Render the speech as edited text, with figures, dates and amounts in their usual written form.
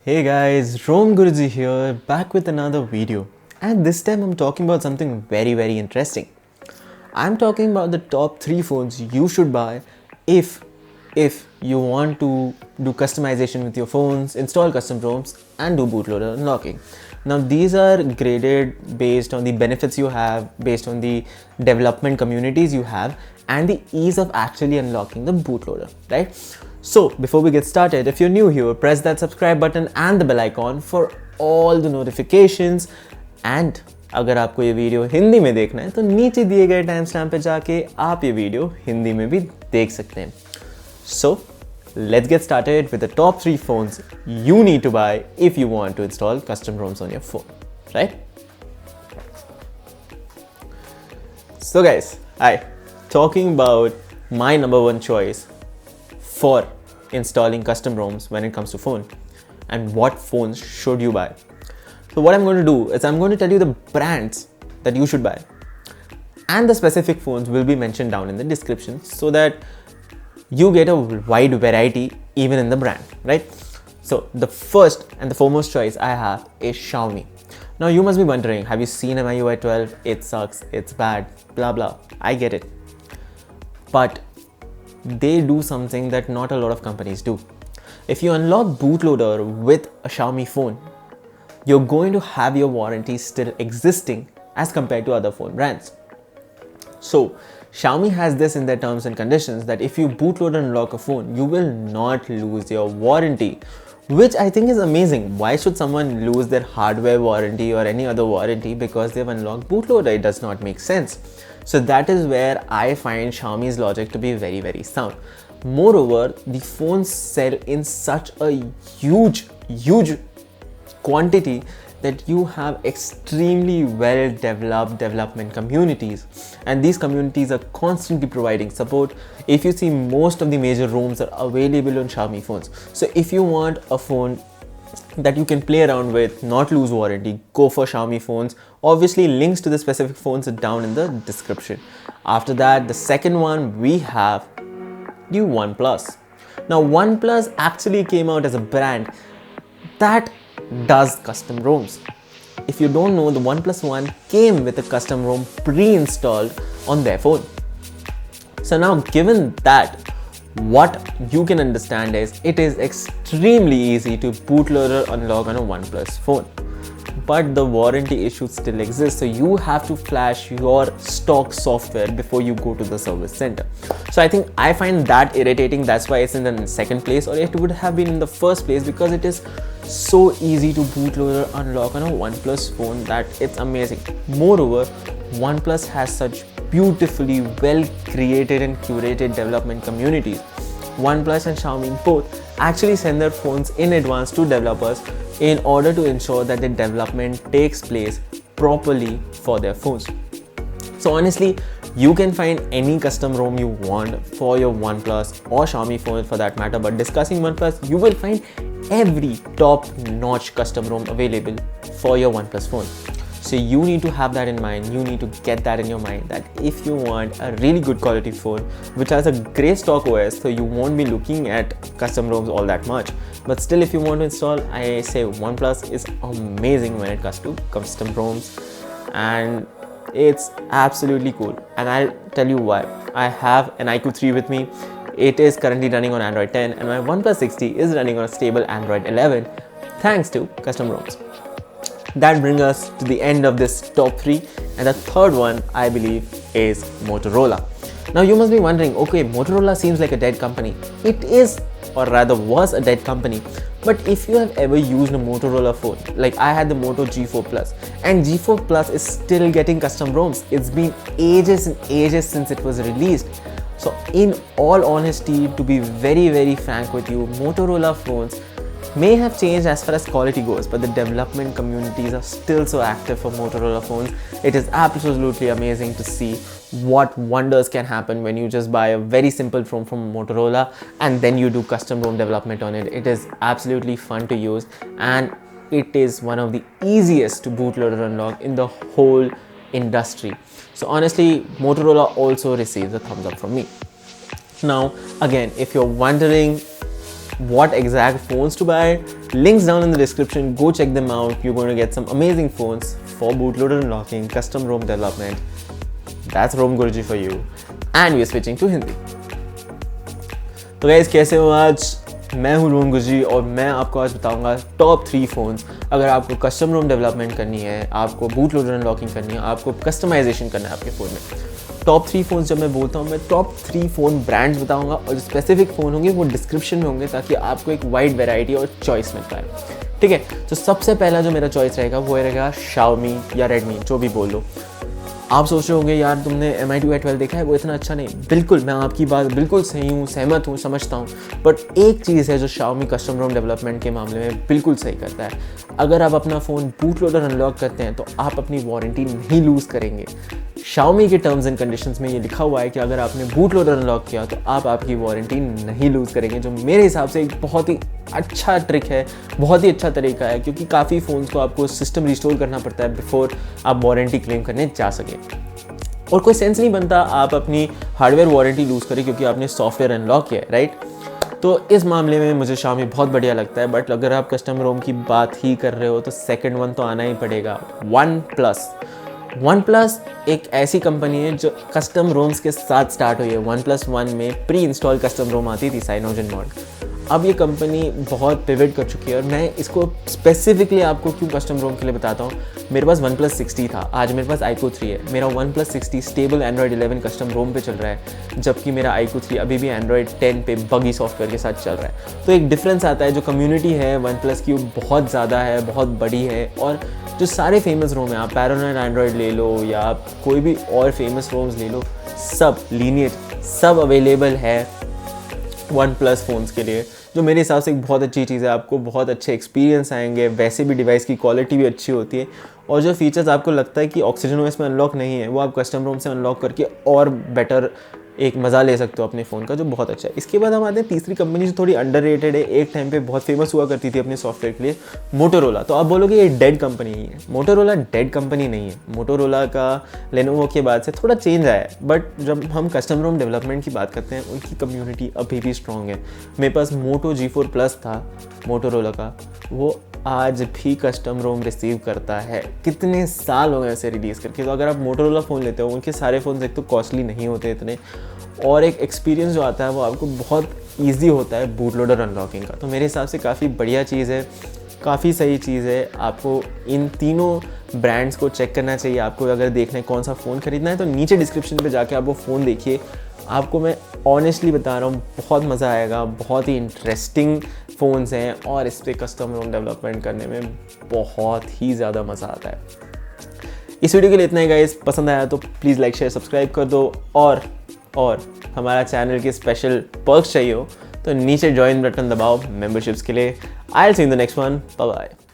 Hey guys, Rom Guruji here, back with another video. And this time I'm talking about something very interesting. I'm talking about the top 3 phones you should buy if you want to do customization with your phones, install custom ROMs and do bootloader unlocking. Now these are graded based on the benefits you have, based on the development communities you have and the ease of actually unlocking the bootloader, right? So before we get started, if you're new here, press that subscribe button and the bell icon for all the notifications. And अगर आपको ये video Hindi में देखना है तो नीचे दिए गए टाइम स्टैम्प पे जाके आप ये वीडियो हिंदी में भी देख सकते हैं. So let's get started with the top 3 phones you need to buy if you want to install custom ROMs on your phone, right? So guys, talking about my number 1 choice for installing custom ROMs when it comes to phone and what phones should you buy. So what I'm going to do is I'm going to tell you the brands that you should buy and the specific phones will be mentioned down in the description so that you get a wide variety even in the brand, right? So the first and the foremost choice I have is Xiaomi. Now you must be wondering, have you seen MIUI 12? It sucks, it's bad, blah blah. I get it. But they do something that not a lot of companies do. If you unlock bootloader with a Xiaomi phone, you're going to have your warranty still existing as compared to other phone brands. So Xiaomi has this in their terms and conditions that if you bootloader and unlock a phone, you will not lose your warranty, which I think is amazing. Why should someone lose their hardware warranty or any other warranty because they've unlocked bootloader? It does not make sense. So that is where I find Xiaomi's logic to be very sound. Moreover, the phones sell in such a huge quantity that you have extremely well developed development communities, and these communities are constantly providing support. If you see, most of the major ROMs are available on Xiaomi phones. So if you want a phone that you can play around with, not lose warranty, go for Xiaomi phones. Obviously links to the specific phones are down in the description. After that, the second one we have the OnePlus. Now OnePlus actually came out as a brand that does custom ROMs. If you don't know, the OnePlus One came with a custom ROM pre-installed on their phone. So now given that, what you can understand is it is extremely easy to bootloader unlock on a OnePlus phone, but the warranty issue still exists, so you have to flash your stock software before you go to the service center. So I find that irritating. That's why it's in the second place, or it would have been in the first place, because it is so easy to bootloader unlock on a OnePlus phone that it's amazing. Moreover, OnePlus has such beautifully well created and curated development communities. OnePlus and Xiaomi both actually send their phones in advance to developers in order to ensure that the development takes place properly for their phones. So honestly, you can find any custom ROM you want for your OnePlus or Xiaomi phone for that matter, but discussing OnePlus, you will find every top-notch custom ROM available for your OnePlus phone. So you need to have that in mind. You need to get that in your mind that if you want a really good quality phone which has a great stock OS, so you won't be looking at custom ROMs all that much, but still if you want to install, I say OnePlus is amazing when it comes to custom ROMs, and it's absolutely cool. And I'll tell you why. I have an IQOO 3 with me. It is currently running on Android 10 and my OnePlus 60 is running on a stable Android 11 thanks to custom ROMs. That brings us to the end of this top 3, and the third one I believe is Motorola. Now you must be wondering, okay, Motorola seems like a dead company. It is, or rather was, a dead company. But if you have ever used a Motorola phone, like I had the Moto G4 Plus, and G4 Plus is still getting custom ROMs. It's been ages and ages since it was released. So in all honesty, to be very frank with you, Motorola phones may have changed as far as quality goes, but the development communities are still so active for Motorola phones. It is absolutely amazing to see what wonders can happen when you just buy a very simple phone from Motorola and then you do custom ROM development on it. It is absolutely fun to use, and it is one of the easiest to bootloader unlock in the whole industry. So honestly, Motorola also receives a thumbs up from me. Now again, if you're wondering what exact phones to buy. Links down in the description. Go check them out. You're going to get some amazing phones for bootloader unlocking, custom ROM development. That's ROM Guruji for you. And we are switching to Hindi. तो guys कैसे हो आज? मैं हूँ रोम गुरुजी और मैं आपको आज बताऊंगा टॉप 3 फ़ोन्स। अगर आपको कस्टम रोम डेवलपमेंट करनी है, आपको बूट लोडर अनलॉकिंग करनी है, आपको कस्टमाइजेशन करना है आपके फ़ोन में, टॉप 3 फ़ोन्स जब मैं बोलता हूँ, मैं टॉप 3 फ़ोन ब्रांड्स बताऊंगा और जो स्पेसिफिक फ़ोन होंगे वो डिस्क्रिप्शन में होंगे ताकि आपको एक वाइड वैरायटी और चॉइस मिल पाए। ठीक है, तो सबसे पहला जो मेरा चॉइस रहेगा वो रहेगा Xiaomi या Redmi, जो भी बोल लो। आप सोच रहे होंगे यार तुमने Mi 2i12 देखा है, वो इतना अच्छा नहीं। बिल्कुल, मैं आपकी बात बिल्कुल सही हूँ, सहमत हूँ, समझता हूँ। बट एक चीज़ है जो Xiaomi कस्टम रोम डेवलपमेंट के मामले में बिल्कुल सही करता है। अगर आप अपना फ़ोन बूट लोडर अनलॉक करते हैं तो आप अपनी वारंटी नहीं लूज़ करेंगे। Xiaomi के टर्म्स एंड कंडीशंस में ये लिखा हुआ है कि अगर आपने बूट लोडर अनलॉक किया तो आप आपकी वारंटी नहीं लूज़ करेंगे, जो मेरे हिसाब से एक बहुत ही अच्छा ट्रिक है, बहुत ही अच्छा तरीका है, क्योंकि काफ़ी फ़ोन्स को आपको सिस्टम रिस्टोर करना पड़ता है बिफोर आप वारंटी क्लेम करने जा सकें। और कोई सेंस नहीं बनता आप अपनी हार्डवेयर वारंटी लूज़ करें क्योंकि आपने सॉफ्टवेयर अनलॉक किया है, राइट। तो इस मामले में मुझे Xiaomi बहुत बढ़िया लगता है। बट अगर आप कस्टम रोम की बात ही कर रहे हो तो सेकंड वन तो आना ही पड़ेगा, वन प्लस एक ऐसी कंपनी है जो कस्टम रोम्स के साथ स्टार्ट हुई है। OnePlus 1 में प्री इंस्टॉल कस्टम रोम आती थी साइनोजन मॉड। अब ये कंपनी बहुत पिवट कर चुकी है और मैं इसको स्पेसिफिकली आपको क्यों कस्टम रोम के लिए बताता हूँ। मेरे पास OnePlus 6T था, आज मेरे पास IQOO 3 है। मेरा OnePlus 6T stable Android 11 custom ROM पे चल रहा है, जबकि मेरा IQOO 3 अभी भी Android 10 पे बगी सॉफ्टवेयर के साथ चल रहा है। तो एक डिफरेंस आता है। जो कम्युनिटी है OnePlus की वो बहुत ज़्यादा है, बहुत बड़ी है। और जो सारे फेमस रोम हैं, आप पैरानॉइड एंड्रॉयड ले लो या आप कोई भी और फेमस रोम्स ले लो, सब लीनियज, सब अवेलेबल है OnePlus फ़ोन्स के लिए, जो मेरे हिसाब से एक बहुत अच्छी चीज़ है। आपको बहुत अच्छे एक्सपीरियंस आएंगे, वैसे भी डिवाइस की क्वालिटी भी अच्छी होती है। और जो फीचर्स आपको लगता है कि ऑक्सीजन ओएस में अनलॉक नहीं है, वो आप कस्टम रोम से अनलॉक करके और बेटर एक मज़ा ले सकते हो अपने फ़ोन का, जो बहुत अच्छा है। इसके बाद हम आते हैं तीसरी कंपनी जो थोड़ी अंडररेटेड है, एक टाइम पे बहुत फेमस हुआ करती थी अपने सॉफ्टवेयर के लिए, मोटोरोला। तो आप बोलोगे ये डेड कंपनी ही है। मोटोरोला डेड कंपनी नहीं है। मोटोरोला का लेनोवो के बाद से थोड़ा चेंज आया है, बट जब हम कस्टम रोम डेवलपमेंट की बात करते हैं, उनकी कम्युनिटी अभी भी स्ट्रॉन्ग है। मेरे पास मोटो G4 प्लस था मोटोरोला का, वो आज भी कस्टम रोम रिसीव करता है। कितने साल हो गए ऐसे रिलीज़ करके। तो अगर आप मोटोरोला फ़ोन लेते हो, उनके सारे फ़ोन एक तो कॉस्टली नहीं होते इतने, और एक एक्सपीरियंस जो आता है वो आपको बहुत ईजी होता है बूट लोडर अनलॉकिंग का। तो मेरे हिसाब से काफ़ी बढ़िया चीज़ है, काफ़ी सही चीज़ है। आपको इन तीनों ब्रांड्स को चेक करना चाहिए। आपको अगर देखना है कौन सा फ़ोन ख़रीदना है तो नीचे डिस्क्रिप्शन पे जाके आप वो फ़ोन देखिए। आपको मैं ऑनेस्टली बता रहा हूँ, बहुत मज़ा आएगा। बहुत ही इंटरेस्टिंग फ़ोन्स हैं और इस पर कस्टम रोम डेवलपमेंट करने में बहुत ही ज़्यादा मज़ा आता है। इस वीडियो के लिए इतना ही गाइस। पसंद आया तो प्लीज़ लाइक शेयर सब्सक्राइब कर दो, और हमारा चैनल के स्पेशल पर्क्स चाहिए हो तो नीचे ज्वाइन बटन दबाओ मेंबरशिप्स के लिए। I will see you in the next one. Bye bye.